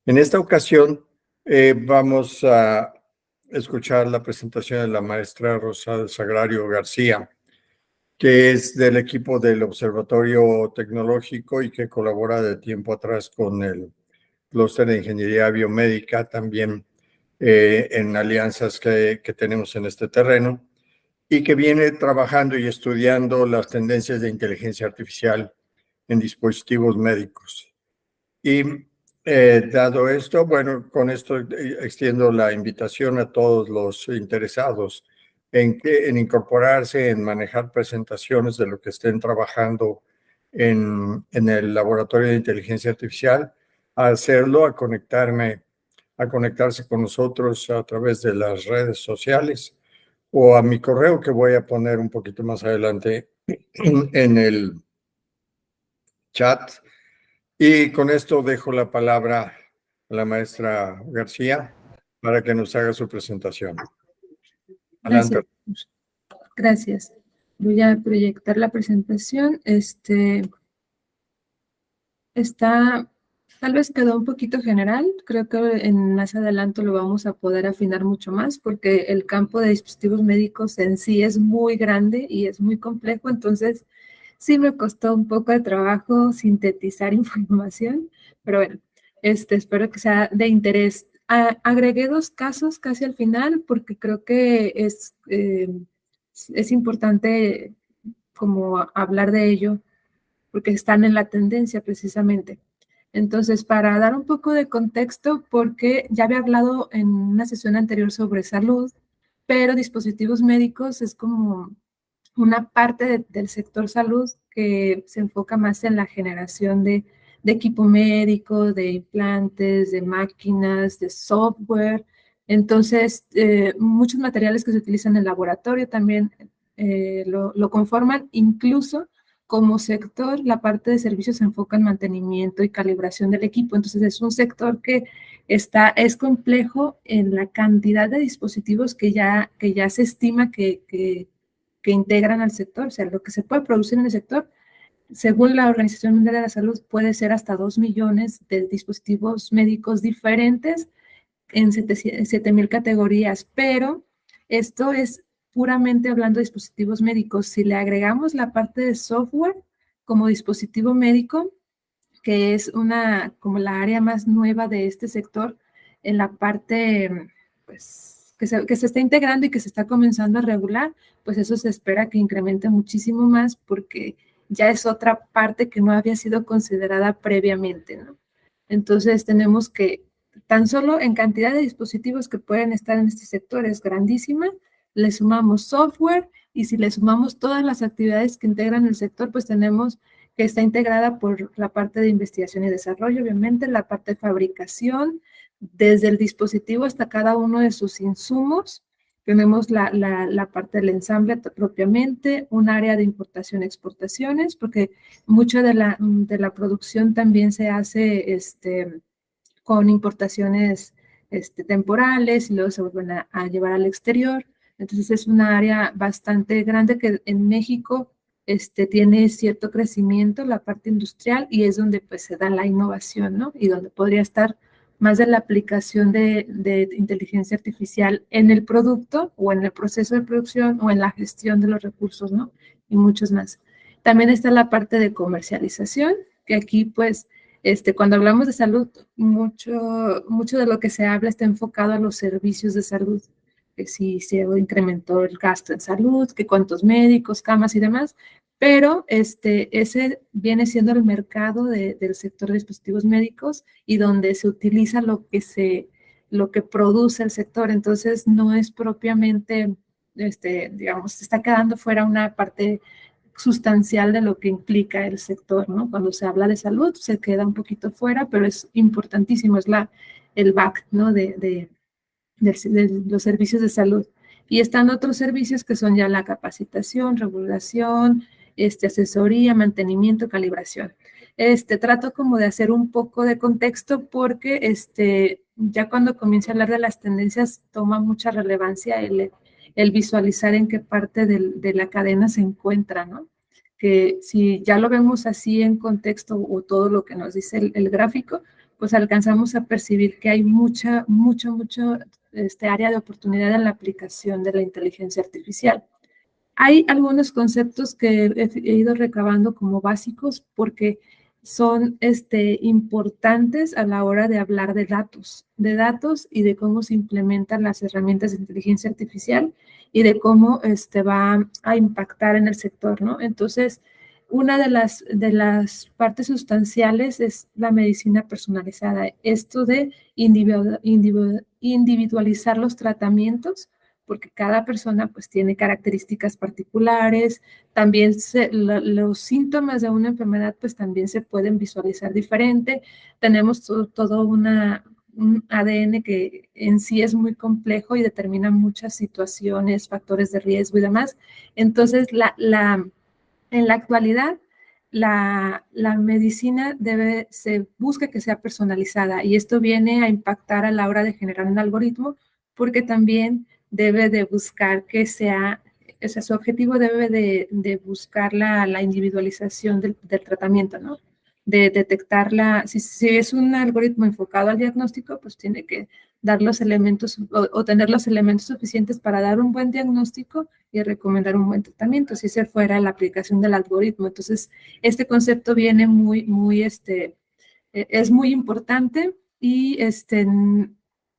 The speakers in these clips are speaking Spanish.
En esta ocasión vamos a escuchar la presentación de la maestra Rosa Sagrario García, que es del equipo del Observatorio Tecnológico y que colabora de tiempo atrás con el Clúster de Ingeniería Biomédica, también en alianzas que tenemos en este terreno, y que viene trabajando y estudiando las tendencias de inteligencia artificial en dispositivos médicos. Y dado esto, bueno, con esto extiendo la invitación a todos los interesados en incorporarse, en manejar presentaciones de lo que estén trabajando en el Laboratorio de Inteligencia Artificial, a hacerlo, a conectarse con nosotros a través de las redes sociales o a mi correo que voy a poner un poquito más adelante en el chat. Y con esto dejo la palabra a la maestra García para que nos haga su presentación. Adelante. Gracias. Gracias. Voy a proyectar la presentación. Tal vez quedó un poquito general. Creo que en más adelante lo vamos a poder afinar mucho más porque el campo de dispositivos médicos en sí es muy grande y es muy complejo. Entonces, sí me costó un poco de trabajo sintetizar información, pero bueno, espero que sea de interés. Agregué 2 casos casi al final porque creo que es importante como hablar de ello porque están en la tendencia precisamente. Entonces, para dar un poco de contexto, porque ya había hablado en una sesión anterior sobre salud, pero dispositivos médicos es como una parte del sector salud que se enfoca más en la generación de equipo médico, de implantes, de máquinas, de software. Entonces, muchos materiales que se utilizan en el laboratorio también lo conforman, incluso como sector, la parte de servicios se enfoca en mantenimiento y calibración del equipo. Entonces, es un sector que es complejo en la cantidad de dispositivos que ya se estima que integran al sector. O sea, lo que se puede producir en el sector, según la Organización Mundial de la Salud, puede ser hasta 2 millones de dispositivos médicos diferentes en 7,000 categorías. Pero esto es puramente hablando de dispositivos médicos. Si le agregamos la parte de software como dispositivo médico, que es como la área más nueva de este sector, en la parte, pues, que se está integrando y que se está comenzando a regular, pues eso se espera que incremente muchísimo más porque ya es otra parte que no había sido considerada previamente, ¿no? Entonces tenemos que, tan solo en cantidad de dispositivos que pueden estar en este sector es grandísima, le sumamos software y si le sumamos todas las actividades que integran el sector, pues tenemos que está integrada por la parte de investigación y desarrollo, obviamente, la parte de fabricación, desde el dispositivo hasta cada uno de sus insumos. Tenemos la parte del ensamble propiamente, un área de importación y exportaciones, porque mucha de la producción también se hace con importaciones temporales y luego se vuelven a llevar al exterior. Entonces es una área bastante grande que en México tiene cierto crecimiento, la parte industrial, y es donde pues se da la innovación, ¿no? Y donde podría estar más de la aplicación de inteligencia artificial en el producto o en el proceso de producción o en la gestión de los recursos, ¿no? Y muchos más. También está la parte de comercialización, que aquí pues cuando hablamos de salud, mucho de lo que se habla está enfocado a los servicios de salud, que si se incrementó el gasto en salud, que cuántos médicos, camas y demás, pero ese viene siendo el mercado del sector de dispositivos médicos y donde se utiliza lo que produce el sector. Entonces, no es propiamente, digamos, se está quedando fuera una parte sustancial de lo que implica el sector, ¿no? Cuando se habla de salud se queda un poquito fuera, pero es importantísimo, es el back, ¿no? De los servicios de salud. Y están otros servicios que son ya la capacitación, regulación, asesoría, mantenimiento, calibración. Trato como de hacer un poco de contexto porque ya cuando comienzo a hablar de las tendencias toma mucha relevancia el visualizar en qué parte de la cadena se encuentra, ¿no? Que si ya lo vemos así en contexto o todo lo que nos dice el gráfico, pues alcanzamos a percibir que hay mucho área de oportunidad en la aplicación de la inteligencia artificial. Hay algunos conceptos que he ido recabando como básicos porque son importantes a la hora de hablar de datos y de cómo se implementan las herramientas de inteligencia artificial y de cómo va a impactar en el sector, ¿no? Entonces, una de las partes sustanciales es la medicina personalizada, esto de individualizar los tratamientos, porque cada persona pues tiene características particulares, también los síntomas de una enfermedad pues también se pueden visualizar diferente, tenemos todo un ADN que en sí es muy complejo y determina muchas situaciones, factores de riesgo y demás. Entonces, en la actualidad, la medicina se busca que sea personalizada y esto viene a impactar a la hora de generar un algoritmo porque también debe de buscar que sea, o sea, su objetivo debe de buscar la individualización del tratamiento, ¿no? De detectarla, si es un algoritmo enfocado al diagnóstico, pues tiene que dar los elementos o tener los elementos suficientes para dar un buen diagnóstico y recomendar un buen tratamiento, si esa fuera la aplicación del algoritmo. Entonces, este concepto viene es muy importante y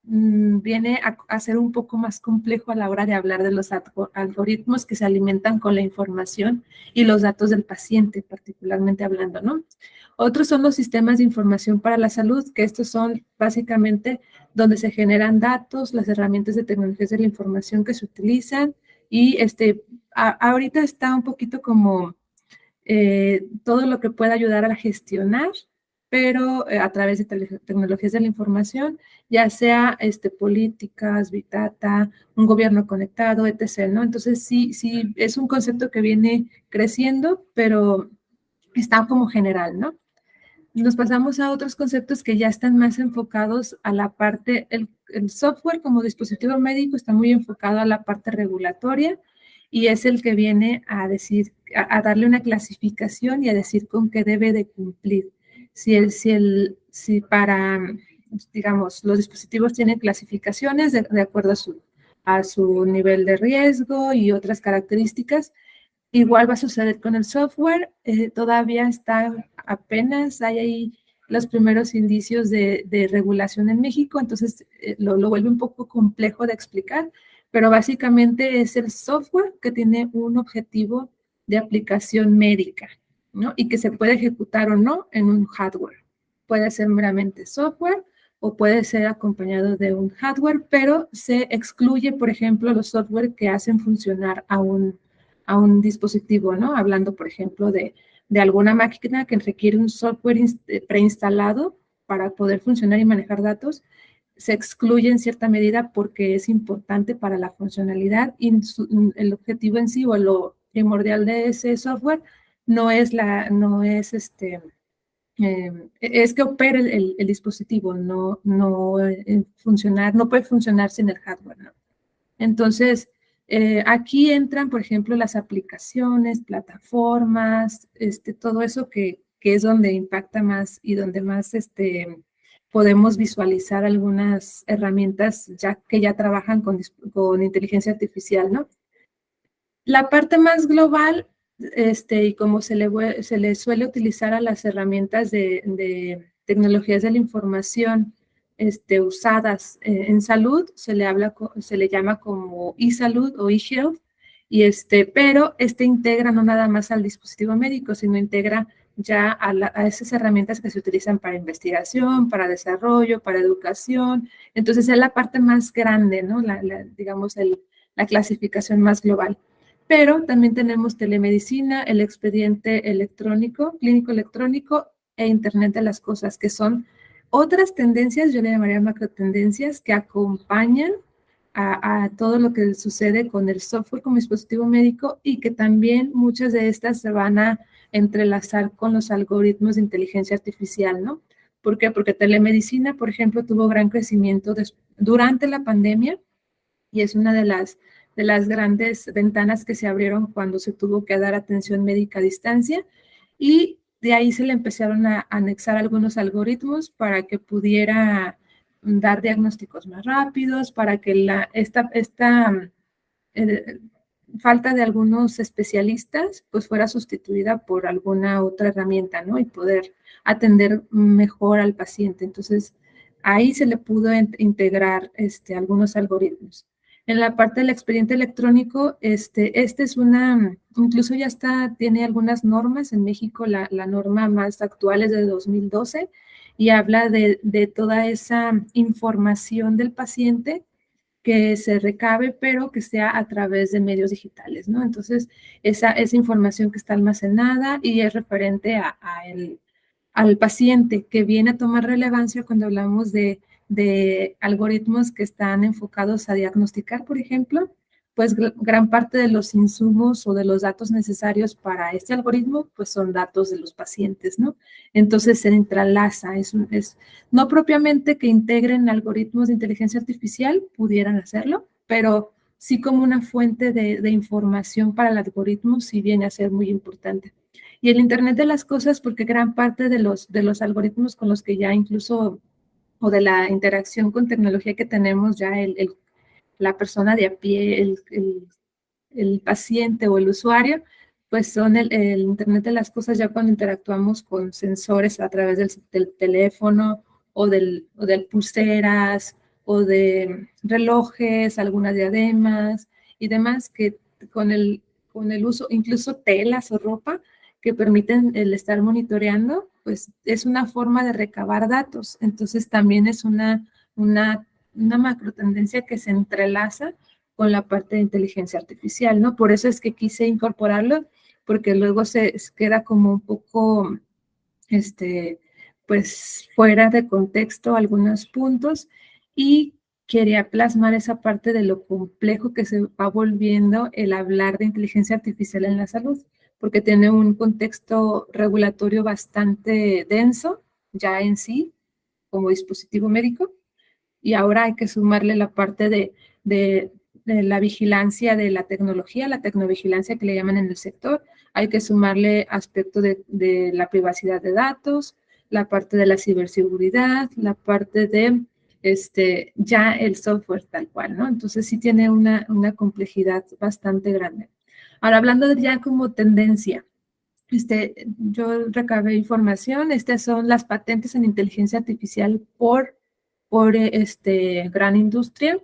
viene a ser un poco más complejo a la hora de hablar de los algoritmos que se alimentan con la información y los datos del paciente, particularmente hablando, ¿no? Otros son los sistemas de información para la salud, que estos son básicamente donde se generan datos, las herramientas de tecnologías de la información que se utilizan y ahorita está un poquito como todo lo que pueda ayudar a gestionar, pero a través de tecnologías de la información, ya sea políticas, Big Data, un gobierno conectado, etc., ¿no? Entonces, sí, es un concepto que viene creciendo, pero está como general, ¿no? Nos pasamos a otros conceptos que ya están más enfocados a la parte, el software como dispositivo médico está muy enfocado a la parte regulatoria y es el que viene a decir, a darle una clasificación y a decir con qué debe de cumplir. Si para, digamos, los dispositivos tienen clasificaciones de acuerdo a su nivel de riesgo y otras características, igual va a suceder con el software, todavía está apenas, hay ahí los primeros indicios de regulación en México, entonces lo vuelve un poco complejo de explicar, pero básicamente es el software que tiene un objetivo de aplicación médica, ¿no? Y que se puede ejecutar o no en un hardware. Puede ser meramente software o puede ser acompañado de un hardware, pero se excluye, por ejemplo, los software que hacen funcionar a un dispositivo, ¿no? Hablando, por ejemplo, de alguna máquina que requiere un software preinstalado para poder funcionar y manejar datos, se excluye en cierta medida porque es importante para la funcionalidad y el objetivo en sí o lo primordial de ese software no es es que opere el dispositivo, no puede funcionar sin el hardware, ¿no? Entonces, aquí entran, por ejemplo, las aplicaciones, plataformas, todo eso que es donde impacta más y donde más podemos visualizar algunas herramientas que ya trabajan con inteligencia artificial, ¿no? La parte más global, y como se le suele utilizar a las herramientas de tecnologías de la información usadas en salud, se le llama como e-salud o e-health, pero integra no nada más al dispositivo médico, sino integra ya a esas herramientas que se utilizan para investigación, para desarrollo, para educación. Entonces, es la parte más grande, ¿no? Digamos, la clasificación más global. Pero también tenemos telemedicina, el expediente electrónico, clínico electrónico e Internet de las cosas, que son otras tendencias, yo le llamaría macrotendencias, que acompañan a todo lo que sucede con el software como dispositivo médico y que también muchas de estas se van a entrelazar con los algoritmos de inteligencia artificial, ¿no? ¿Por qué? Porque telemedicina, por ejemplo, tuvo gran crecimiento durante la pandemia y es una de las grandes ventanas que se abrieron cuando se tuvo que dar atención médica a distancia y de ahí se le empezaron a anexar algunos algoritmos para que pudiera dar diagnósticos más rápidos, para que esta falta de algunos especialistas pues fuera sustituida por alguna otra herramienta, ¿no? Y poder atender mejor al paciente. Entonces, ahí se le pudo integrar algunos algoritmos. En la parte del expediente electrónico, este es incluso ya tiene algunas normas. En México la norma más actual es de 2012 y habla de toda esa información del paciente que se recabe, pero que sea a través de medios digitales, ¿no? Entonces, esa información que está almacenada y es referente al paciente, que viene a tomar relevancia cuando hablamos de algoritmos que están enfocados a diagnosticar, por ejemplo, pues gran parte de los insumos o de los datos necesarios para este algoritmo, pues son datos de los pacientes, ¿no? Entonces se entrelaza, no propiamente que integren algoritmos de inteligencia artificial, pudieran hacerlo, pero sí como una fuente de información para el algoritmo, sí viene a ser muy importante. Y el Internet de las cosas, porque gran parte de los algoritmos con los que ya incluso, o de la interacción con tecnología que tenemos ya la persona de a pie, el paciente o el usuario, pues son el Internet de las cosas ya cuando interactuamos con sensores a través del teléfono o del pulseras o de relojes, algunas diademas y demás que con el uso, incluso telas o ropa que permiten el estar monitoreando, pues es una forma de recabar datos. Entonces también es una macro tendencia que se entrelaza con la parte de inteligencia artificial, ¿no? Por eso es que quise incorporarlo, porque luego se queda como un poco, pues, fuera de contexto algunos puntos y quería plasmar esa parte de lo complejo que se va volviendo el hablar de inteligencia artificial en la salud, porque tiene un contexto regulatorio bastante denso ya en sí, como dispositivo médico, y ahora hay que sumarle la parte de la vigilancia de la tecnología, la tecnovigilancia que le llaman en el sector. Hay que sumarle aspecto de la privacidad de datos, la parte de la ciberseguridad, la parte de ya el software tal cual, ¿no? Entonces sí tiene una complejidad bastante grande. Ahora, hablando de ya como tendencia, yo recabé información, estas son las patentes en inteligencia artificial por gran industria.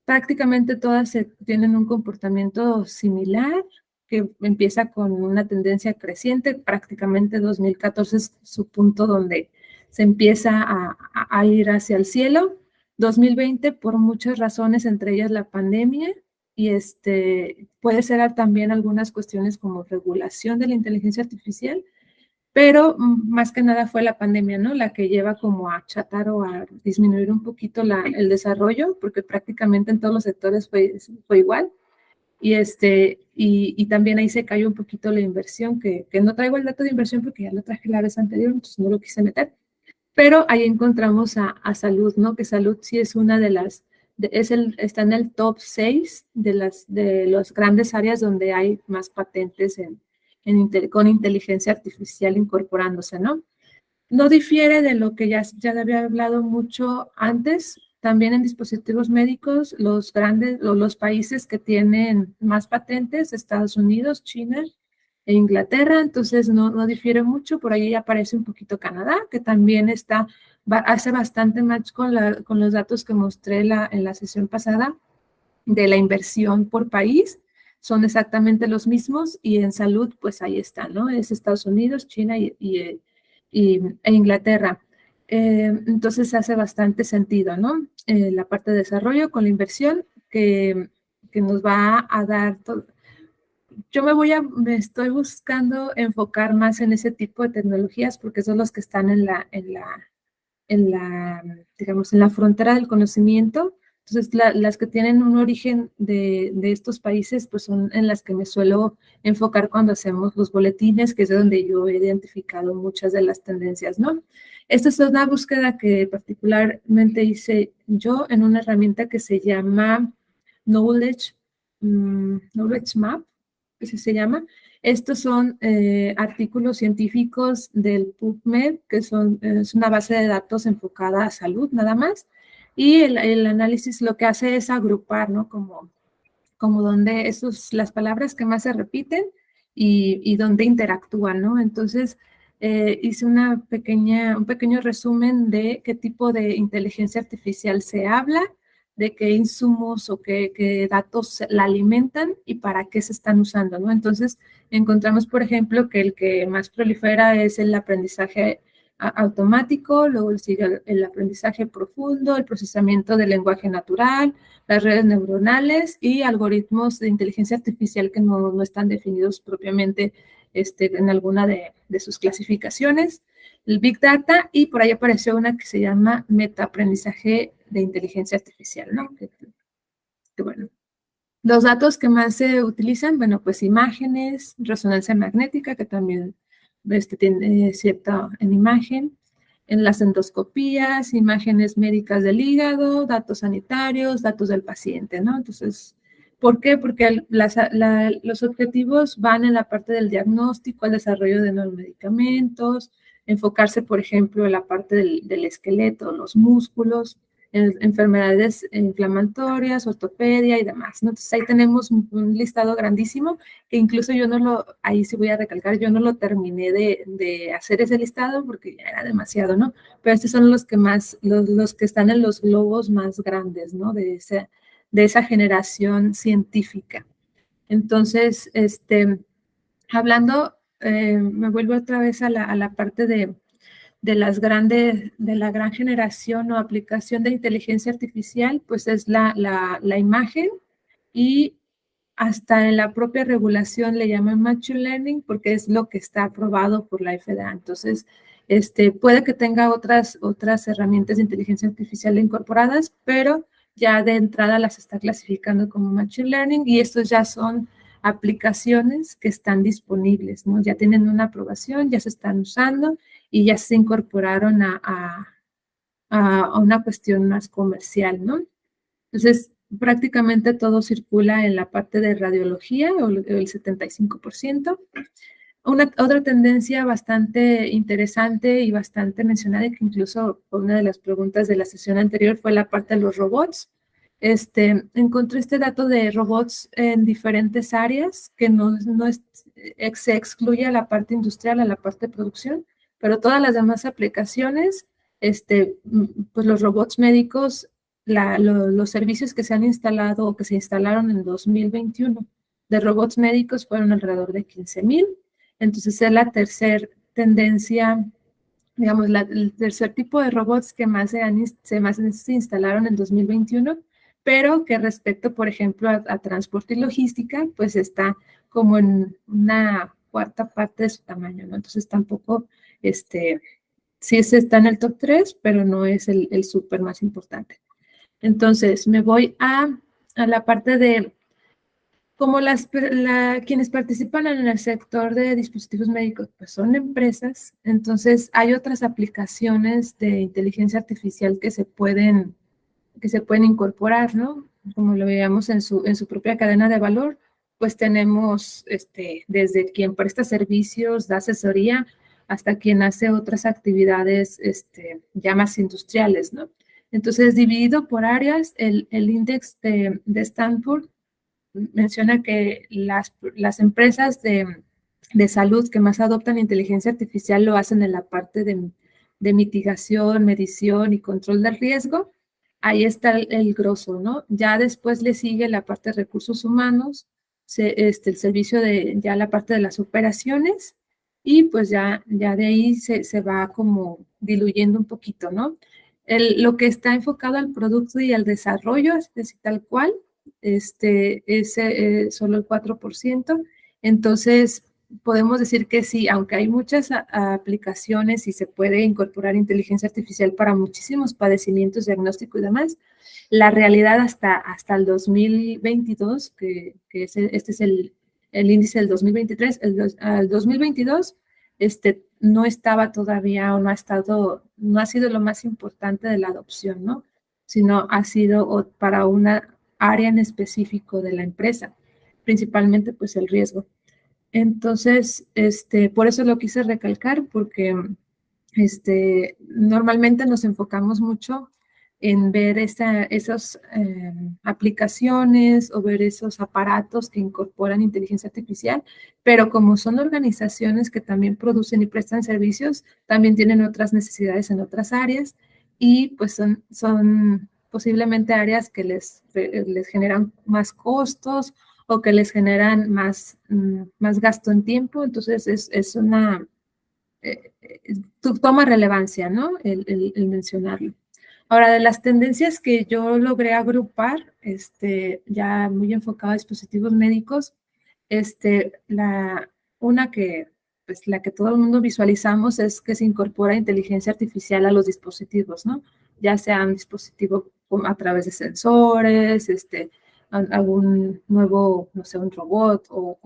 Prácticamente todas tienen un comportamiento similar, que empieza con una tendencia creciente. Prácticamente 2014 es su punto donde se empieza a ir hacia el cielo. 2020, por muchas razones, entre ellas la pandemia, y puede ser también algunas cuestiones como regulación de la inteligencia artificial, pero más que nada fue la pandemia, ¿no? La que lleva como a achatar o a disminuir un poquito el desarrollo, porque prácticamente en todos los sectores fue igual. Y también ahí se cayó un poquito la inversión, que no traigo el dato de inversión porque ya lo traje la vez anterior, entonces no lo quise meter. Pero ahí encontramos a salud, ¿no? Que salud sí es una de las, está en el top 6 de las grandes áreas donde hay más patentes con inteligencia artificial incorporándose, ¿no? No difiere de lo que ya había hablado mucho antes. También en dispositivos médicos, los países que tienen más patentes, Estados Unidos, China e Inglaterra, entonces no difiere mucho. Por ahí aparece un poquito Canadá, que también hace bastante match con los datos que mostré en la sesión pasada de la inversión por país. Son exactamente los mismos y en salud, pues ahí está, ¿no? Es Estados Unidos, China e Inglaterra. Entonces hace bastante sentido, ¿no? La parte de desarrollo con la inversión que nos va a dar todo. Yo me estoy buscando enfocar más en ese tipo de tecnologías porque son los que están digamos, en la frontera del conocimiento. Entonces, las que tienen un origen de estos países, pues son en las que me suelo enfocar cuando hacemos los boletines, que es de donde yo he identificado muchas de las tendencias, ¿no? Esta es una búsqueda que particularmente hice yo en una herramienta que se llama Knowledge Map, que se llama, Estos son artículos científicos del PubMed, que es una base de datos enfocada a salud nada más, y el análisis lo que hace es agrupar, ¿no? Como donde las palabras que más se repiten y donde interactúan, ¿no? Entonces, hice un pequeño resumen de qué tipo de inteligencia artificial se habla, de qué insumos o qué datos la alimentan y para qué se están usando, ¿no? Entonces, encontramos, por ejemplo, que el que más prolifera es el aprendizaje automático, luego sigue el aprendizaje profundo, el procesamiento del lenguaje natural, las redes neuronales y algoritmos de inteligencia artificial que no están definidos propiamente en alguna de sus clasificaciones, el Big Data, y por ahí apareció una que se llama metaaprendizaje de inteligencia artificial, ¿no? Que bueno. Los datos que más se utilizan, bueno, pues imágenes, resonancia magnética, que también tiene cierta en imagen, en las endoscopías, imágenes médicas del hígado, datos sanitarios, datos del paciente, ¿no? Entonces, ¿por qué? Porque los objetivos van en la parte del diagnóstico, el desarrollo de nuevos medicamentos, enfocarse, por ejemplo, en la parte del esqueleto, los músculos, enfermedades inflamatorias, ortopedia y demás, ¿no? Entonces ahí tenemos un listado grandísimo que incluso ahí sí voy a recalcar, yo no lo terminé de hacer ese listado porque ya era demasiado, ¿no? Pero estos son los que los que están en los globos más grandes, ¿no? De esa generación científica. Entonces, hablando, me vuelvo otra vez a la parte de la gran generación o aplicación de inteligencia artificial, pues es la imagen, y hasta en la propia regulación le llaman Machine Learning porque es lo que está aprobado por la FDA. Entonces, puede que tenga otras herramientas de inteligencia artificial incorporadas, pero ya de entrada las está clasificando como Machine Learning, y estos ya son aplicaciones que están disponibles, ¿no? Ya tienen una aprobación, ya se están usando y ya se incorporaron a una cuestión más comercial, ¿no? Entonces, prácticamente todo circula en la parte de radiología, o el 75%. Otra tendencia bastante interesante y bastante mencionada, y que incluso una de las preguntas de la sesión anterior fue la parte de los robots. Encontré este dato de robots en diferentes áreas, que se excluye a la parte industrial, a la parte de producción, pero todas las demás aplicaciones, pues los robots médicos, los servicios que se han instalado o que se instalaron en 2021 de robots médicos fueron alrededor de 15,000. Entonces es la tercera tendencia, digamos, el tercer tipo de robots que más se instalaron en 2021, pero que respecto, por ejemplo, a transporte y logística, pues está como en una cuarta parte de su tamaño, ¿no? Entonces tampoco, sí se está en el top 3, pero no es el súper más importante. Entonces me voy a la parte de como quienes participan en el sector de dispositivos médicos, pues son empresas. Entonces hay otras aplicaciones de inteligencia artificial que se pueden incorporar, ¿no? Como lo veíamos en su propia cadena de valor, pues tenemos desde quien presta servicios, da asesoría, hasta quien hace otras actividades ya más industriales, ¿no? Entonces, dividido por áreas, el índice de Stanford menciona que las empresas de salud que más adoptan inteligencia artificial lo hacen en la parte de mitigación, medición y control del riesgo. Ahí está el grosso, ¿no? Ya después le sigue la parte de recursos humanos, el servicio ya la parte de las operaciones, y pues ya de ahí se va como diluyendo un poquito, ¿no? Lo que está enfocado al producto y al desarrollo, es decir, tal cual, es solo el 4%. Entonces, podemos decir que sí, aunque hay muchas aplicaciones y se puede incorporar inteligencia artificial para muchísimos padecimientos, diagnóstico y demás, la realidad hasta el 2022, este es el índice del 2023, al 2022, no estaba todavía o no ha sido lo más importante de la adopción, ¿no? Sino ha sido para una área en específico de la empresa, principalmente pues el riesgo. Entonces, por eso lo quise recalcar, porque normalmente nos enfocamos mucho en ver esas aplicaciones o ver esos aparatos que incorporan inteligencia artificial, pero como son organizaciones que también producen y prestan servicios, también tienen otras necesidades en otras áreas y pues son posiblemente áreas que les generan más costos o que les generan más gasto en tiempo. Entonces, es una toma relevancia, ¿no? El mencionarlo. Ahora, de las tendencias que yo logré agrupar, ya muy enfocado a dispositivos médicos, una que, pues la que todo el mundo visualizamos es que se incorpora inteligencia artificial a los dispositivos, ¿no? Ya sea un dispositivo a través de sensores, algún nuevo, no sé, un robot o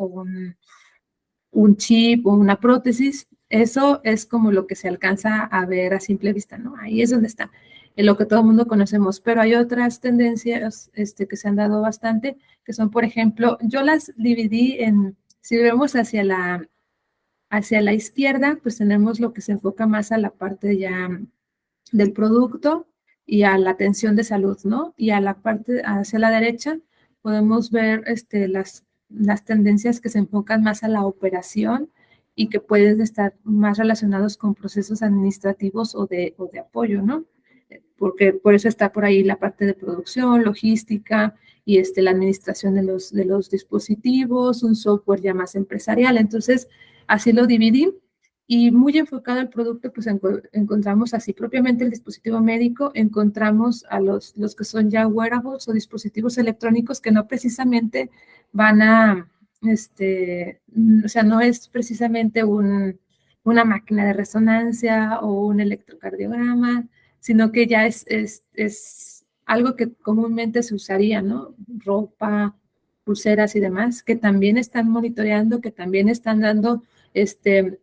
un chip o una prótesis, eso es como lo que se alcanza a ver a simple vista, ¿no? Ahí es donde está, en lo que todo el mundo conocemos, pero hay otras tendencias que se han dado bastante, que son, por ejemplo, yo las dividí si vemos hacia la izquierda, pues tenemos lo que se enfoca más a la parte ya del producto y a la atención de salud, ¿no? Y a la parte hacia la derecha podemos ver las tendencias que se enfocan más a la operación y que pueden estar más relacionados con procesos administrativos o de apoyo, ¿no? Porque por eso está por ahí la parte de producción, logística y la administración de los dispositivos, un software ya más empresarial. Entonces, así lo dividí y muy enfocado al producto, pues encontramos así propiamente el dispositivo médico, encontramos a los que son ya wearables o dispositivos electrónicos que no precisamente van a, o sea, no es precisamente una máquina de resonancia o un electrocardiograma, sino que ya es algo que comúnmente se usaría, ¿no? Ropa, pulseras y demás, que también están monitoreando, que también están dando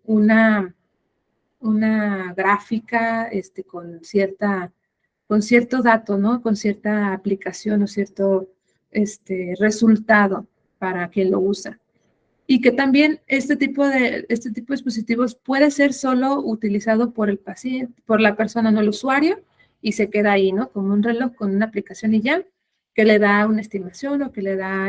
una gráfica con cierto dato, ¿no? Con cierta aplicación o cierto resultado para quien lo usa. Y que también este tipo de dispositivos puede ser solo utilizado por el paciente, por la persona, no el usuario, y se queda ahí, ¿no? Como un reloj con una aplicación y ya, que le da una estimación o que le da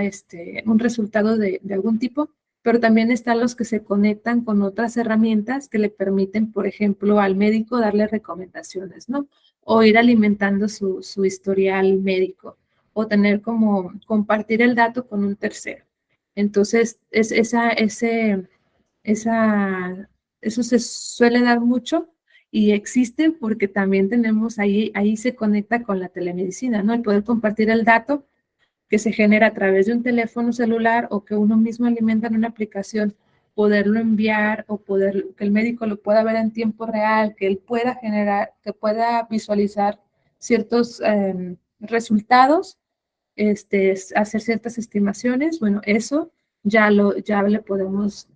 un resultado de algún tipo, pero también están los que se conectan con otras herramientas que le permiten, por ejemplo, al médico darle recomendaciones, ¿no? O ir alimentando su historial médico, o tener como compartir el dato con un tercero. Entonces, eso se suele dar mucho y existe porque también tenemos ahí se conecta con la telemedicina, ¿no? El poder compartir el dato que se genera a través de un teléfono celular o que uno mismo alimenta en una aplicación, poderlo enviar o que el médico lo pueda ver en tiempo real, que él pueda generar, que pueda visualizar ciertos resultados, hacer ciertas estimaciones, bueno, eso ya le podemos,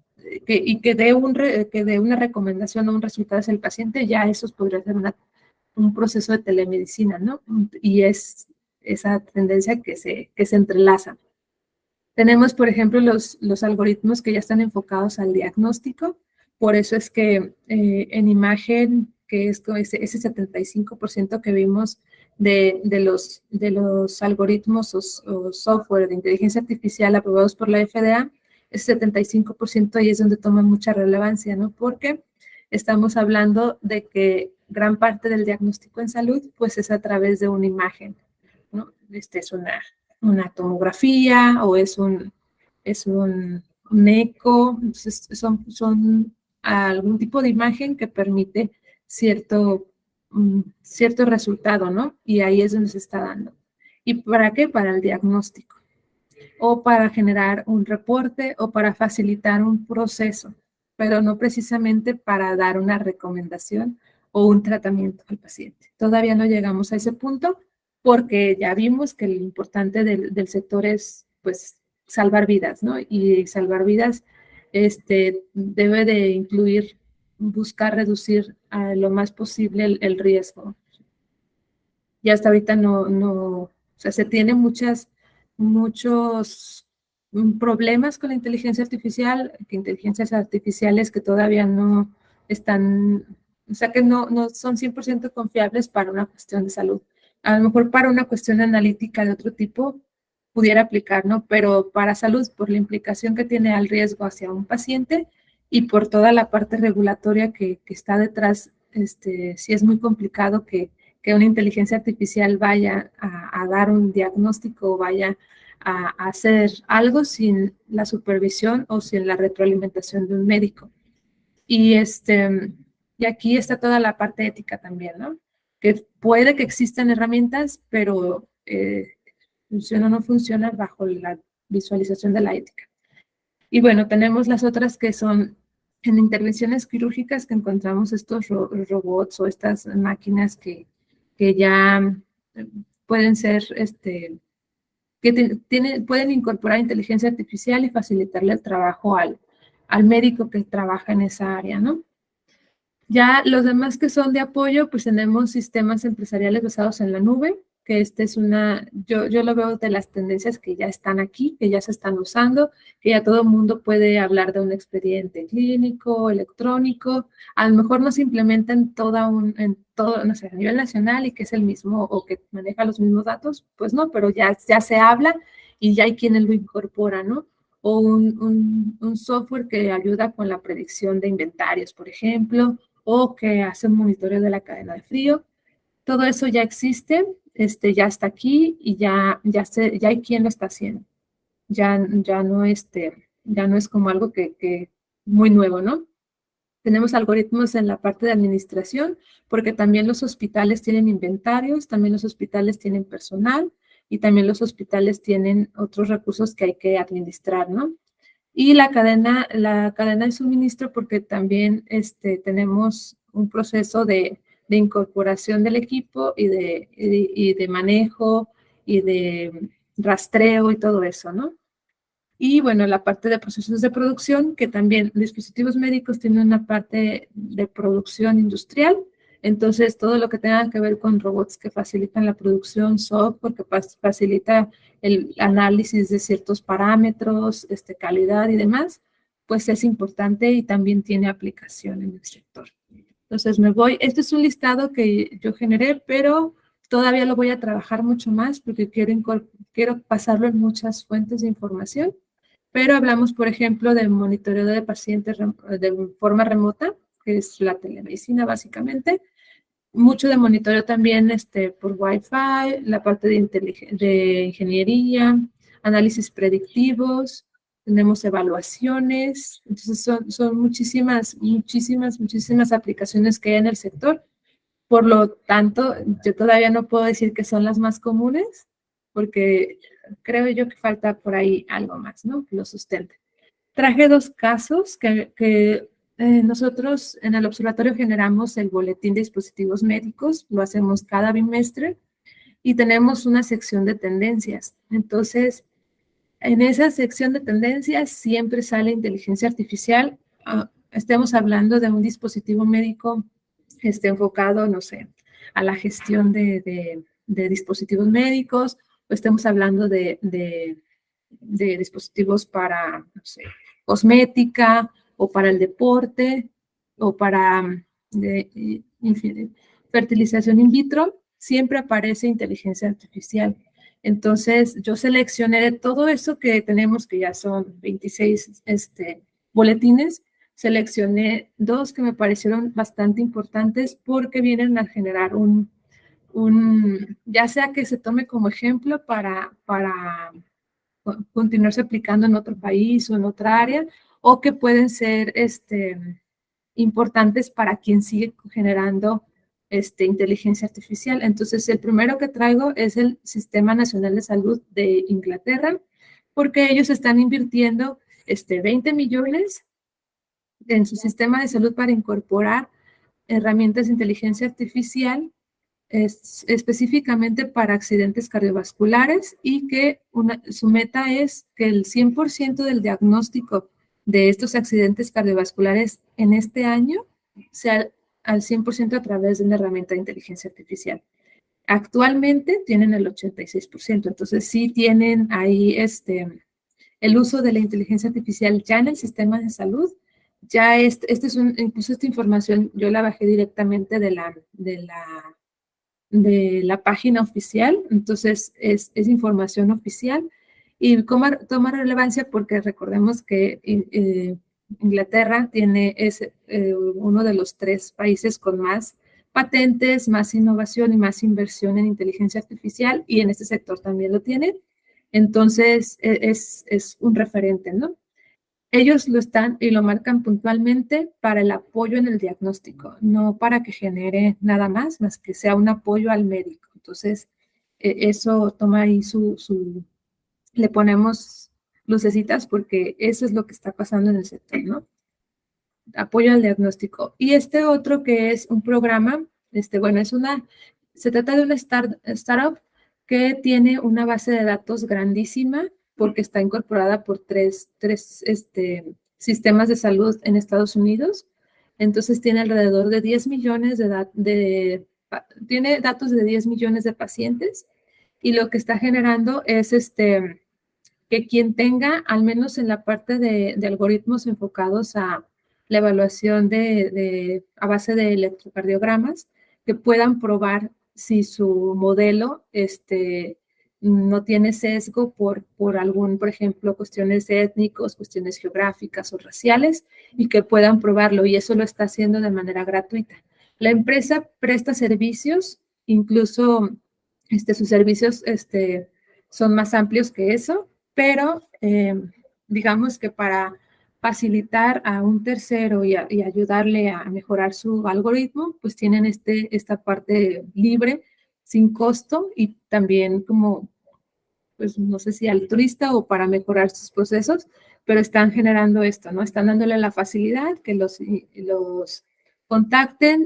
y que dé una recomendación o un resultado hacia el paciente, ya eso podría ser un proceso de telemedicina, ¿no? Y es esa tendencia que se entrelaza. Tenemos, por ejemplo, los algoritmos que ya están enfocados al diagnóstico. Por eso es que en imagen, que es ese 75% que vimos de los algoritmos o software de inteligencia artificial aprobados por la FDA, ese 75% ahí es donde toma mucha relevancia, ¿no? Porque estamos hablando de que gran parte del diagnóstico en salud, pues es a través de una imagen, ¿no? Es una tomografía o es un eco, entonces son algún tipo de imagen que permite cierto resultado, ¿no? Y ahí es donde se está dando. ¿Y para qué? Para el diagnóstico o para generar un reporte o para facilitar un proceso, pero no precisamente para dar una recomendación o un tratamiento al paciente. Todavía no llegamos a ese punto porque ya vimos que lo importante del sector es, pues, salvar vidas, ¿no? Y salvar vidas debe de incluir buscar reducir a lo más posible el riesgo. Y hasta ahorita o sea, se tiene muchos problemas con la inteligencia artificial, que inteligencias artificiales que todavía no están, o sea, que no son 100% confiables para una cuestión de salud. A lo mejor para una cuestión analítica de otro tipo pudiera aplicar, ¿no? Pero para salud, por la implicación que tiene al riesgo hacia un paciente y por toda la parte regulatoria que está detrás, sí es muy complicado que una inteligencia artificial vaya a dar un diagnóstico o vaya a hacer algo sin la supervisión o sin la retroalimentación de un médico. Y, y aquí está toda la parte ética también, ¿no? Que puede que existan herramientas, pero funciona o no funciona bajo la visualización de la ética. Y bueno, tenemos las otras que son en intervenciones quirúrgicas, que encontramos estos robots o estas máquinas que ya pueden ser, que pueden incorporar inteligencia artificial y facilitarle el trabajo al médico que trabaja en esa área, ¿no? Ya los demás que son de apoyo, pues tenemos sistemas empresariales basados en la nube, que es yo lo veo de las tendencias que ya están aquí, que ya se están usando, que ya todo el mundo puede hablar de un expediente clínico, electrónico, a lo mejor no se implementa en todo, no sé, a nivel nacional y que es el mismo o que maneja los mismos datos, pues no, pero ya se habla y ya hay quienes lo incorporan, ¿no? O un software que ayuda con la predicción de inventarios, por ejemplo, o que hace un monitoreo de la cadena de frío. Todo eso ya existe, ya está aquí y ya hay quien lo está haciendo. Ya no es como algo que muy nuevo, ¿no? Tenemos algoritmos en la parte de administración, porque también los hospitales tienen inventarios, también los hospitales tienen personal y también los hospitales tienen otros recursos que hay que administrar, ¿no? Y la cadena de suministro, porque también tenemos un proceso de incorporación del equipo y de manejo y de rastreo y todo eso, ¿no? Y bueno, la parte de procesos de producción, que también dispositivos médicos tienen una parte de producción industrial. Entonces, todo lo que tenga que ver con robots que facilitan la producción, software que facilita el análisis de ciertos parámetros, calidad y demás, pues es importante y también tiene aplicación en el sector. Entonces, este es un listado que yo generé, pero todavía lo voy a trabajar mucho más porque quiero pasarlo en muchas fuentes de información. Pero hablamos, por ejemplo, del monitoreo de pacientes de forma remota, que es la telemedicina básicamente. Mucho de monitoreo también por Wi-Fi, la parte de ingeniería, análisis predictivos, tenemos evaluaciones. Entonces, son muchísimas aplicaciones que hay en el sector. Por lo tanto, yo todavía no puedo decir que son las más comunes, porque creo yo que falta por ahí algo más, ¿no? Que lo sustente. Traje 2 casos que nosotros en el observatorio generamos el boletín de dispositivos médicos, lo hacemos cada bimestre y tenemos una sección de tendencias. Entonces, en esa sección de tendencias siempre sale inteligencia artificial. Estemos hablando de un dispositivo médico enfocado, no sé, a la gestión de dispositivos médicos, o estemos hablando de dispositivos para, no sé, cosmética, o para el deporte, o para fertilización in vitro, siempre aparece inteligencia artificial. Entonces, yo seleccioné de todo eso que tenemos, que ya son 26 boletines, seleccioné 2 que me parecieron bastante importantes porque vienen a generar ya sea que se tome como ejemplo para continuarse aplicando en otro país o en otra área, o que pueden ser importantes para quien sigue generando inteligencia artificial. Entonces, el primero que traigo es el Sistema Nacional de Salud de Inglaterra, porque ellos están invirtiendo 20 millones en su sistema de salud para incorporar herramientas de inteligencia artificial específicamente para accidentes cardiovasculares y que su meta es que el 100% del diagnóstico de estos accidentes cardiovasculares en este año sea al 100% a través de una herramienta de inteligencia artificial. Actualmente tienen el 86%, entonces sí tienen ahí el uso de la inteligencia artificial ya en el sistema de salud. Ya incluso esta información yo la bajé directamente de la página oficial, entonces es información oficial y toma relevancia porque recordemos que Inglaterra es uno de los 3 países con más patentes, más innovación y más inversión en inteligencia artificial, y en este sector también lo tiene. Entonces, es un referente, ¿no? Ellos lo están y lo marcan puntualmente para el apoyo en el diagnóstico, no para que genere nada más que sea un apoyo al médico. Entonces, eso toma ahí le ponemos lucecitas porque eso es lo que está pasando en el sector, ¿no? Apoyo al diagnóstico. Y este otro que es un programa, bueno, se trata de una startup que tiene una base de datos grandísima porque está incorporada por tres sistemas de salud en Estados Unidos. Entonces tiene alrededor de 10 millones tiene datos de 10 millones de pacientes, y lo que está generando es que quien tenga, al menos en la parte de algoritmos enfocados a la evaluación a base de electrocardiogramas, que puedan probar si su modelo no tiene sesgo por por ejemplo, cuestiones étnicos, cuestiones geográficas o raciales, y que puedan probarlo, y eso lo está haciendo de manera gratuita. La empresa presta servicios, incluso sus servicios son más amplios que eso, pero digamos que para facilitar a un tercero y ayudarle a mejorar su algoritmo, pues tienen esta parte libre, sin costo, y también como, pues no sé si altruista o para mejorar sus procesos, pero están generando esto, ¿no? Están dándole la facilidad que los contacten,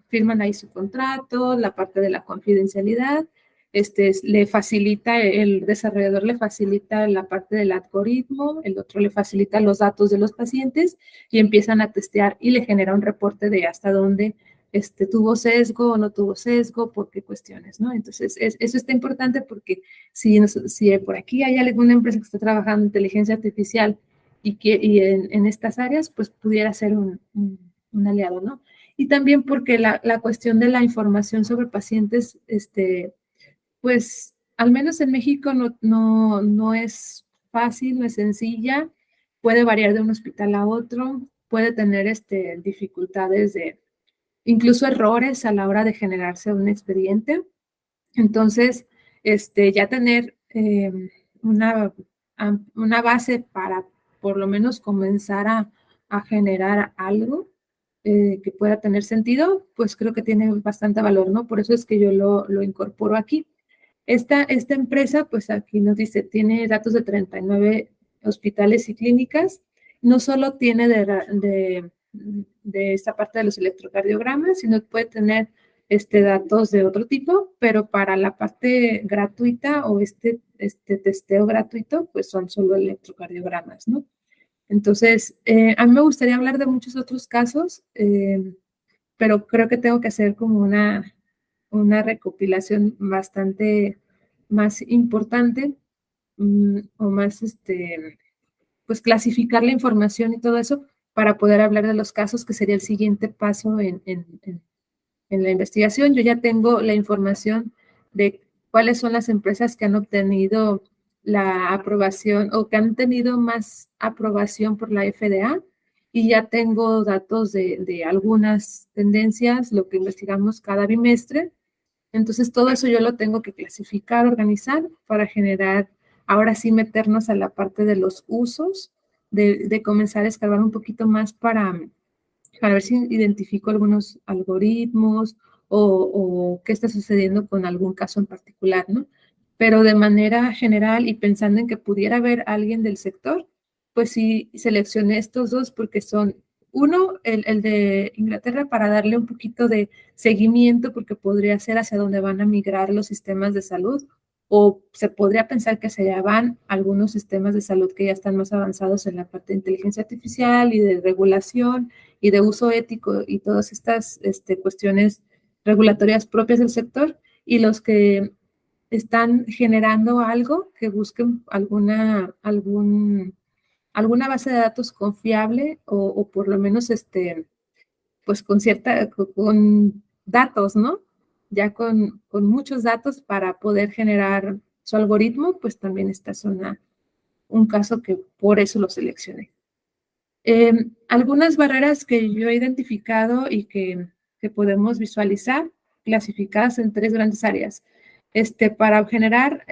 firman ahí su contrato, la parte de la confidencialidad, el desarrollador le facilita la parte del algoritmo, el otro le facilita los datos de los pacientes, y empiezan a testear y le genera un reporte de hasta dónde tuvo sesgo o no tuvo sesgo, por qué cuestiones, ¿no? Entonces, eso está importante porque si por aquí hay alguna empresa que está trabajando en inteligencia artificial y en estas áreas, pues pudiera ser un aliado, ¿no? Y también porque la cuestión de la información sobre pacientes, pues al menos en México no es fácil, no es sencilla, puede variar de un hospital a otro, puede tener dificultades incluso errores a la hora de generarse un expediente. Entonces, ya tener una base para por lo menos comenzar a generar algo que pueda tener sentido, pues creo que tiene bastante valor, ¿no? Por eso es que yo lo incorporo aquí. Esta empresa, pues aquí nos dice, tiene datos de 39 hospitales y clínicas. No solo tiene de esta parte de los electrocardiogramas, sino que puede tener datos de otro tipo, pero para la parte gratuita o testeo gratuito, pues son solo electrocardiogramas, ¿no? Entonces, a mí me gustaría hablar de muchos otros casos, pero creo que tengo que hacer como una recopilación bastante más importante, o más, pues clasificar la información y todo eso para poder hablar de los casos, que sería el siguiente paso en la investigación. Yo ya tengo la información de cuáles son las empresas que han obtenido la aprobación o que han tenido más aprobación por la FDA, y ya tengo datos de algunas tendencias, lo que investigamos cada bimestre. Entonces, todo eso yo lo tengo que clasificar, organizar para generar, ahora sí meternos a la parte de los usos, de comenzar a escarbar un poquito más para ver si identifico algunos algoritmos o qué está sucediendo con algún caso en particular, ¿no? Pero de manera general y pensando en que pudiera haber alguien del sector, pues sí seleccioné estos dos porque son, uno, el de Inglaterra, para darle un poquito de seguimiento, porque podría ser hacia dónde van a migrar los sistemas de salud, o se podría pensar que hacia allá van algunos sistemas de salud que ya están más avanzados en la parte de inteligencia artificial y de regulación y de uso ético y todas estas cuestiones regulatorias propias del sector, y los que están generando algo, que busquen alguna base de datos confiable o por lo menos pues con datos, ¿no? Ya con muchos datos para poder generar su algoritmo, pues también esta es un caso que por eso lo seleccioné. Algunas barreras que yo he identificado y que podemos visualizar, clasificadas en 3 grandes áreas. Para generar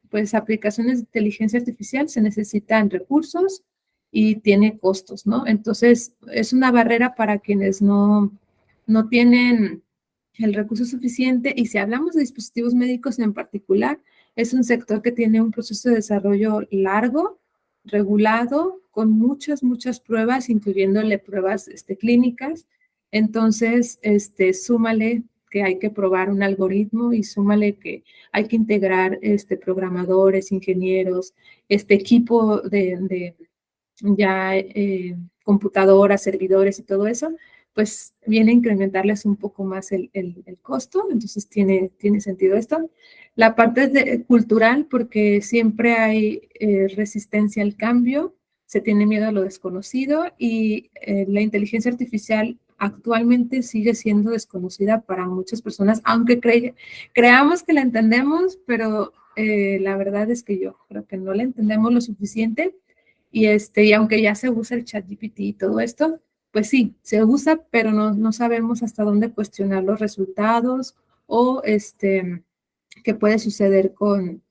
pues aplicaciones de inteligencia artificial se necesitan recursos y tiene costos, ¿no? Entonces, es una barrera para quienes no tienen el recurso suficiente, y si hablamos de dispositivos médicos en particular, es un sector que tiene un proceso de desarrollo largo, regulado, con muchas pruebas, incluyéndole pruebas clínicas. Entonces, súmale que hay que probar un algoritmo y súmale que hay que integrar programadores, ingenieros, equipo de ya computadoras, servidores y todo eso, pues viene a incrementarles un poco más el costo. Entonces tiene sentido esto. La parte cultural, porque siempre hay resistencia al cambio, se tiene miedo a lo desconocido, y la inteligencia artificial actualmente sigue siendo desconocida para muchas personas, aunque creamos que la entendemos, pero la verdad es que yo creo que no la entendemos lo suficiente. Y aunque ya se usa el ChatGPT y todo esto, pues sí, se usa, pero no sabemos hasta dónde cuestionar los resultados o qué puede suceder con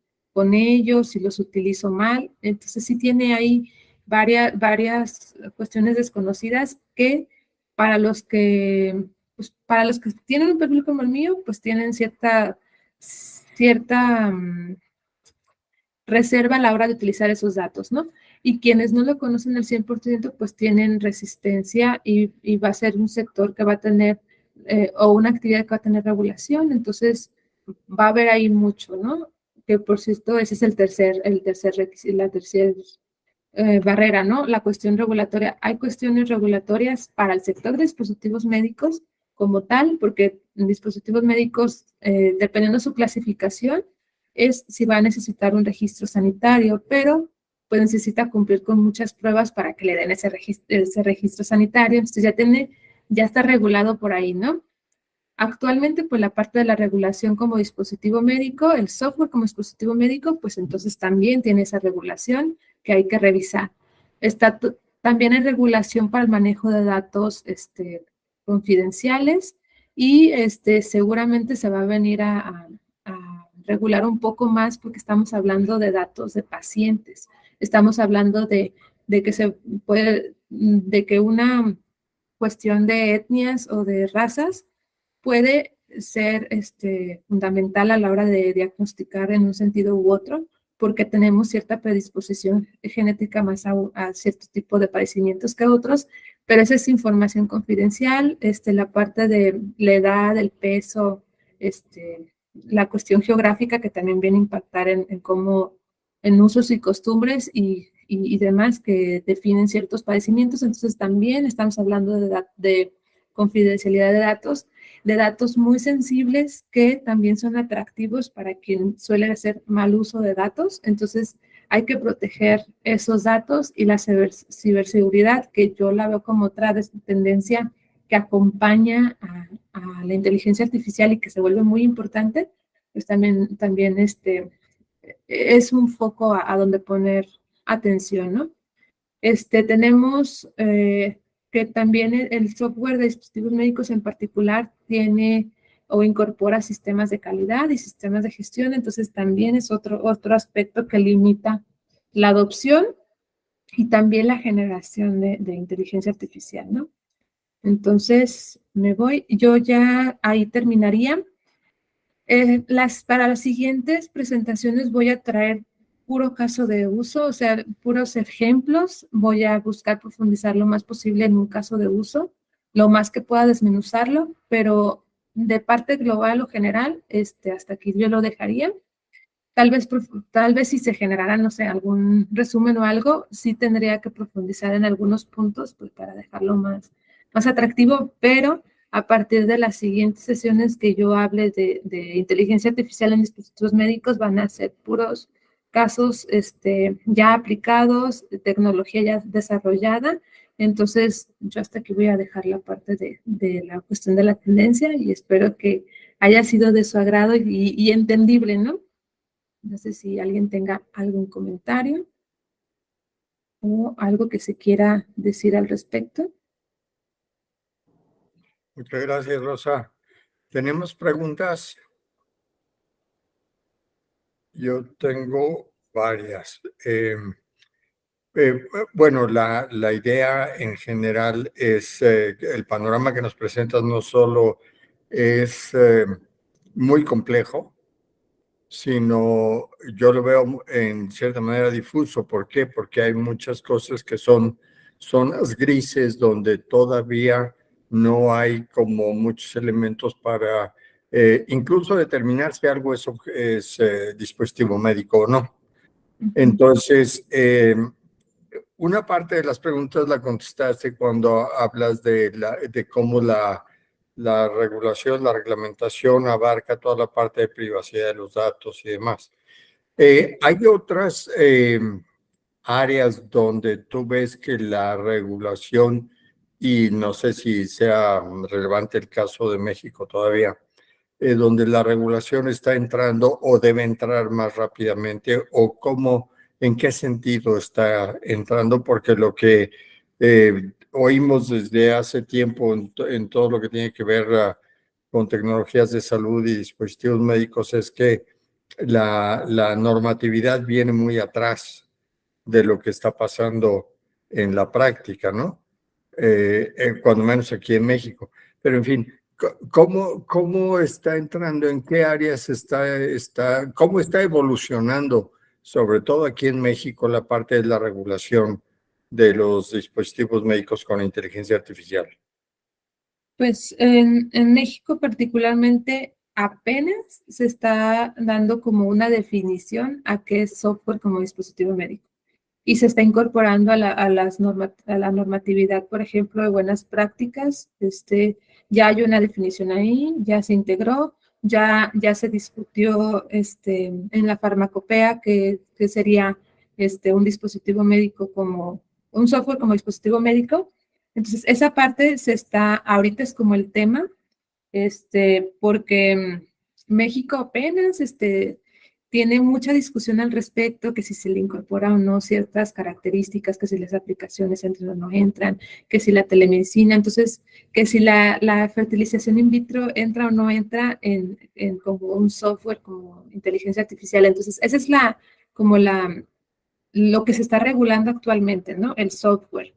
ellos si los utilizo mal. Entonces sí tiene ahí varias cuestiones desconocidas que para los que, para los que tienen un perfil como el mío, pues tienen cierta reserva a la hora de utilizar esos datos, ¿no? Y quienes no lo conocen al 100%, pues tienen resistencia, y va a ser un sector que va a tener, o una actividad que va a tener regulación. Entonces, va a haber ahí mucho, ¿no? Que por cierto, ese es la tercera barrera, ¿no? La cuestión regulatoria. Hay cuestiones regulatorias para el sector de dispositivos médicos como tal, porque en dispositivos médicos, dependiendo de su clasificación, es si va a necesitar un registro sanitario, pero pues necesita cumplir con muchas pruebas para que le den ese registro sanitario. Entonces ya está regulado por ahí, ¿no? Actualmente, pues la parte de la regulación como dispositivo médico, el software como dispositivo médico, pues entonces también tiene esa regulación que hay que revisar. También hay regulación para el manejo de datos confidenciales, y seguramente se va a venir a regular un poco más, porque estamos hablando de datos de pacientes. Estamos hablando de que una cuestión de etnias o de razas puede ser fundamental a la hora de diagnosticar en un sentido u otro, porque tenemos cierta predisposición genética más a cierto tipo de padecimientos que otros, pero esa es información confidencial. La parte de la edad, el peso, la cuestión geográfica, que también viene a impactar en cómo, en usos y costumbres y demás que definen ciertos padecimientos. Entonces también estamos hablando de confidencialidad de datos muy sensibles, que también son atractivos para quien suele hacer mal uso de datos. Entonces hay que proteger esos datos, y la ciberseguridad, que yo la veo como otra tendencia que acompaña a la inteligencia artificial y que se vuelve muy importante, pues también es un foco a donde poner atención, ¿no? Tenemos que también el software de dispositivos médicos en particular tiene o incorpora sistemas de calidad y sistemas de gestión. Entonces también es otro aspecto que limita la adopción y también la generación de inteligencia artificial, ¿no? Entonces me voy, yo ya ahí terminaría. Para las siguientes presentaciones voy a traer puro caso de uso, o sea, puros ejemplos. Voy a buscar profundizar lo más posible en un caso de uso, lo más que pueda desmenuzarlo, pero de parte global o general, hasta aquí yo lo dejaría. Tal vez si se generara, no sé, algún resumen o algo, sí tendría que profundizar en algunos puntos, pues para dejarlo más atractivo, pero a partir de las siguientes sesiones que yo hable de inteligencia artificial en dispositivos médicos, van a ser puros casos ya aplicados, tecnología ya desarrollada. Entonces, yo hasta aquí voy a dejar la parte de la cuestión de la tendencia y espero que haya sido de su agrado y entendible, ¿no? No sé si alguien tenga algún comentario o algo que se quiera decir al respecto. Muchas gracias, Rosa. ¿Tenemos preguntas? Yo tengo varias. Bueno, la idea en general es el panorama que nos presentas no solo es muy complejo, sino yo lo veo en cierta manera difuso. ¿Por qué? Porque hay muchas cosas que son zonas grises donde todavía no hay como muchos elementos para incluso determinar si algo es dispositivo médico o no. Entonces, una parte de las preguntas la contestaste cuando hablas de cómo la regulación, la reglamentación abarca toda la parte de privacidad de los datos y demás. Hay otras áreas donde tú ves que la regulación, y no sé si sea relevante el caso de México todavía, donde la regulación está entrando o debe entrar más rápidamente, o cómo, en qué sentido está entrando, porque lo que oímos desde hace tiempo en todo lo que tiene que ver con tecnologías de salud y dispositivos médicos es que la normatividad viene muy atrás de lo que está pasando en la práctica, ¿no? Cuando menos aquí en México. Pero en fin, ¿cómo está entrando? ¿En qué áreas cómo está evolucionando, sobre todo aquí en México, la parte de la regulación de los dispositivos médicos con inteligencia artificial? Pues en México particularmente apenas se está dando como una definición a qué es software como dispositivo médico y se está incorporando a la normatividad, por ejemplo, de buenas prácticas. Ya hay una definición ahí, ya se integró, ya se discutió en la farmacopea que sería un dispositivo médico como un software como dispositivo médico. Entonces, esa parte ahorita es como el tema, porque México apenas, tiene mucha discusión al respecto, que si se le incorpora o no ciertas características, que si las aplicaciones entran o no entran, que si la telemedicina, entonces, que si la fertilización in vitro entra o no entra en como un software, como inteligencia artificial. Entonces, esa es lo que se está regulando actualmente, ¿no? El software.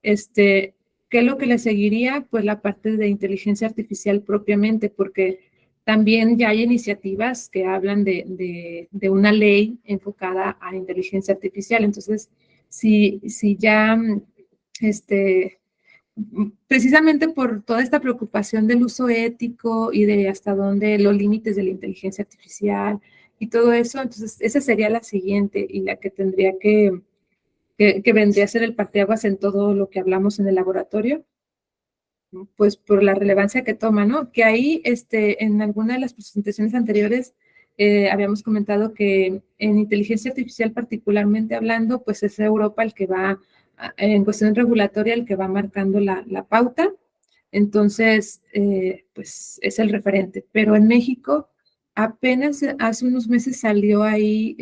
¿Qué es lo que le seguiría? Pues la parte de inteligencia artificial propiamente, porque también ya hay iniciativas que hablan de una ley enfocada a inteligencia artificial. Entonces, si ya, precisamente por toda esta preocupación del uso ético y de hasta dónde los límites de la inteligencia artificial y todo eso, entonces esa sería la siguiente y la que tendría que vendría a ser el parteaguas en todo lo que hablamos en el laboratorio, pues por la relevancia que toma, ¿no? Que ahí, en alguna de las presentaciones anteriores, habíamos comentado que en inteligencia artificial particularmente hablando, pues es Europa el que va, en cuestión regulatoria, el que va marcando la pauta. Entonces, pues es el referente. Pero en México, apenas hace unos meses salió ahí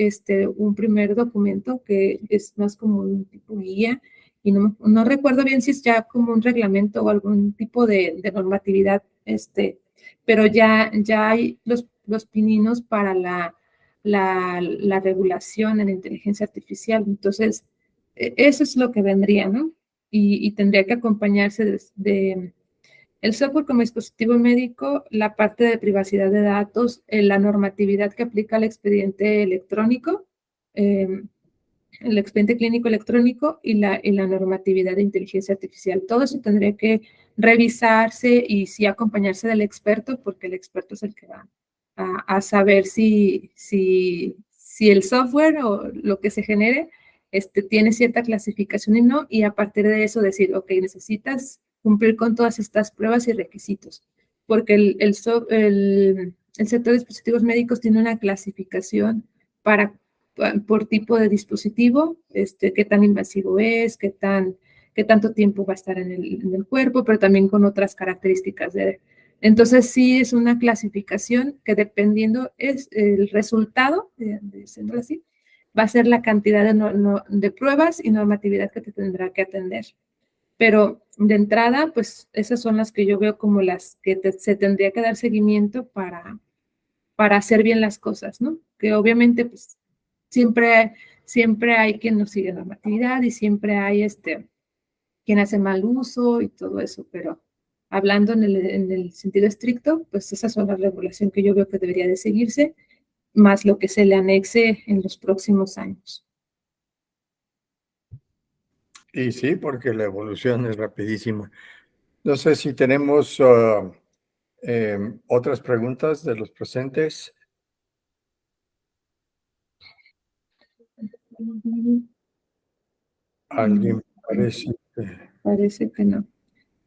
un primer documento que es más como un tipo guía, y no recuerdo bien si es ya como un reglamento o algún tipo de normatividad, pero ya hay los pininos para la regulación en inteligencia artificial. Entonces, eso es lo que vendría, ¿no? Y tendría que acompañarse de el software como dispositivo médico, la parte de privacidad de datos, la normatividad que aplica al expediente electrónico, el expediente clínico electrónico y la normatividad de inteligencia artificial. Todo eso tendría que revisarse y sí acompañarse del experto, porque el experto es el que va a saber si el software o lo que se genere tiene cierta clasificación y no, y a partir de eso decir, ok, necesitas cumplir con todas estas pruebas y requisitos, porque el sector de dispositivos médicos tiene una clasificación por tipo de dispositivo, qué tan invasivo es, qué tanto tiempo va a estar en el cuerpo, pero también con otras características. Entonces, sí es una clasificación que dependiendo es el resultado, diciéndolo así, va a ser la cantidad de pruebas y normatividad que te tendrá que atender. Pero de entrada, pues esas son las que yo veo como las que se tendría que dar seguimiento para hacer bien las cosas, ¿no? Que obviamente, pues, siempre hay quien no sigue la normatividad y siempre hay quien hace mal uso y todo eso, pero hablando en el sentido estricto, pues esas son las regulaciones que yo veo que debería de seguirse, más lo que se le anexe en los próximos años. Y sí, porque la evolución es rapidísima. No sé si tenemos otras preguntas de los presentes. ¿Alguien parece? Parece que no.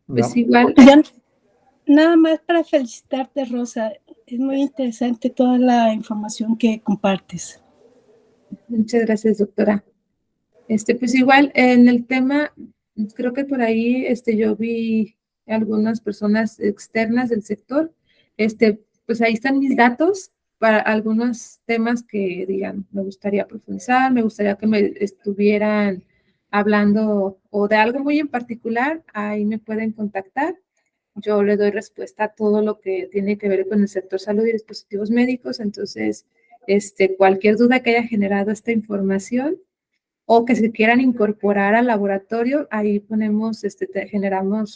No. Pues igual. Ya, nada más para felicitarte, Rosa. Es muy interesante toda la información que compartes. Muchas gracias, doctora. Pues igual en el tema, creo que por ahí yo vi algunas personas externas del sector, pues ahí están mis datos para algunos temas que digan, me gustaría profundizar, me gustaría que me estuvieran hablando o de algo muy en particular, ahí me pueden contactar. Yo le doy respuesta a todo lo que tiene que ver con el sector salud y dispositivos médicos, entonces, cualquier duda que haya generado esta información, o que se quieran incorporar al laboratorio, ahí ponemos,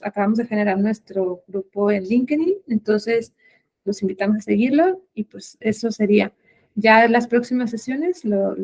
acabamos de generar nuestro grupo en LinkedIn, entonces los invitamos a seguirlo y pues eso sería. Ya en las próximas sesiones lo